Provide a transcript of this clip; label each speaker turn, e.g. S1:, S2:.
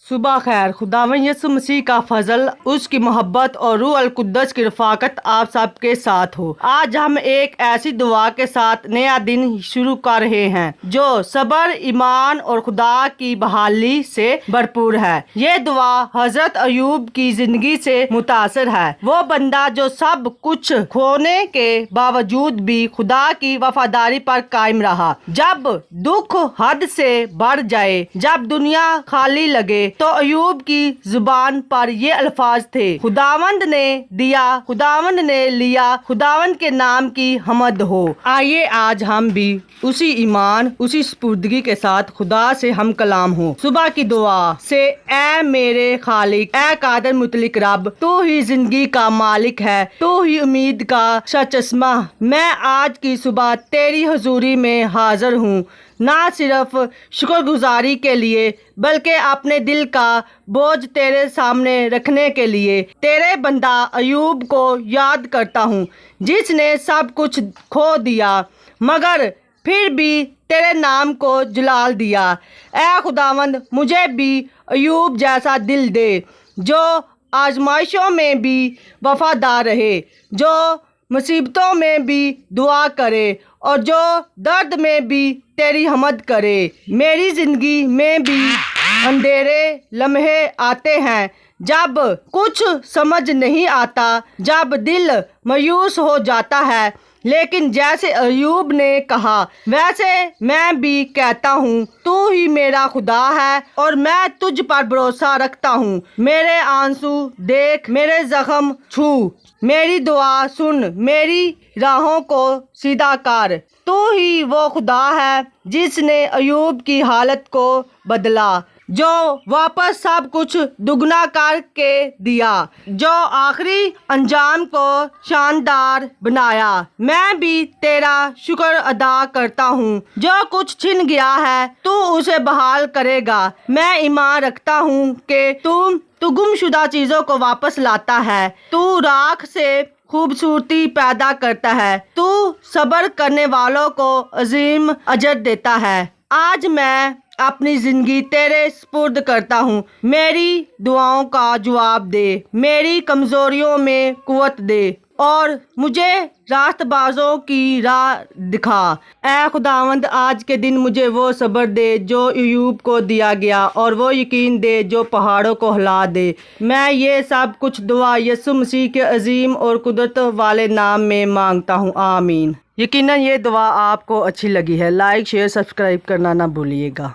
S1: صبح خیر، خداوند یسوع مسیح کا فضل، اس کی محبت اور روح القدس کی رفاقت آپ سب کے ساتھ ہو۔ آج ہم ایک ایسی دعا کے ساتھ نیا دن شروع کر رہے ہیں جو صبر، ایمان اور خدا کی بحالی سے بھرپور ہے۔ یہ دعا حضرت ایوب کی زندگی سے متاثر ہے، وہ بندہ جو سب کچھ کھونے کے باوجود بھی خدا کی وفاداری پر قائم رہا۔ جب دکھ حد سے بڑھ جائے، جب دنیا خالی لگے، تو ایوب کی زبان پر یہ الفاظ تھے: خداوند نے دیا، خداوند نے لیا، خداوند کے نام کی حمد ہو۔ آئیے آج ہم بھی اسی ایمان، اسی سپردگی کے ساتھ خدا سے ہم کلام ہوں۔ صبح کی دعا سے: اے میرے خالق، اے قادر مطلق رب، تو ہی زندگی کا مالک ہے، تو ہی امید کا سرچشمہ۔ میں آج کی صبح تیری حضوری میں حاضر ہوں، نہ صرف شکر گزاری کے لیے بلکہ اپنے دل کا بوجھ تیرے سامنے رکھنے کے لیے۔ تیرے بندہ ایوب کو یاد کرتا ہوں، جس نے سب کچھ کھو دیا مگر پھر بھی تیرے نام کو جلال دیا۔ اے خداوند، مجھے بھی ایوب جیسا دل دے، جو آزمائشوں میں بھی وفادار رہے، جو مصیبتوں میں بھی دعا کرے اور جو درد میں بھی تیری حمد کرے۔ میری زندگی میں بھی اندھیرے لمحے آتے ہیں، جب کچھ سمجھ نہیں آتا، جب دل مایوس ہو جاتا ہے، لیکن جیسے ایوب نے کہا ویسے میں بھی کہتا ہوں، تو ہی میرا خدا ہے اور میں تجھ پر بھروسہ رکھتا ہوں۔ میرے آنسو دیکھ، میرے زخم چھو، میری دعا سن، میری راہوں کو سیدھا کر۔ تو ہی وہ خدا ہے جس نے ایوب کی حالت کو بدلا، جو واپس سب کچھ دگنا کر کے دیا، جو آخری انجام کو شاندار بنایا۔ میں بھی تیرا شکر ادا کرتا ہوں، جو کچھ چھن گیا ہے تو اسے بحال کرے گا۔ میں ایمان رکھتا ہوں کہ تو گم شدہ چیزوں کو واپس لاتا ہے، تو راکھ سے خوبصورتی پیدا کرتا ہے، تو صبر کرنے والوں کو عظیم اجر دیتا ہے۔ آج میں اپنی زندگی تیرے سپرد کرتا ہوں، میری دعاؤں کا جواب دے، میری کمزوریوں میں قوت دے اور مجھے راست بازوں کی راہ دکھا۔ اے خداوند، آج کے دن مجھے وہ صبر دے جو ایوب کو دیا گیا، اور وہ یقین دے جو پہاڑوں کو ہلا دے۔ میں یہ سب کچھ دعا یسوع مسیح کے عظیم اور قدرت والے نام میں مانگتا ہوں، آمین۔ یقیناً یہ دعا آپ کو اچھی لگی ہے، لائک، شیئر، سبسکرائب کرنا نہ بھولیے گا۔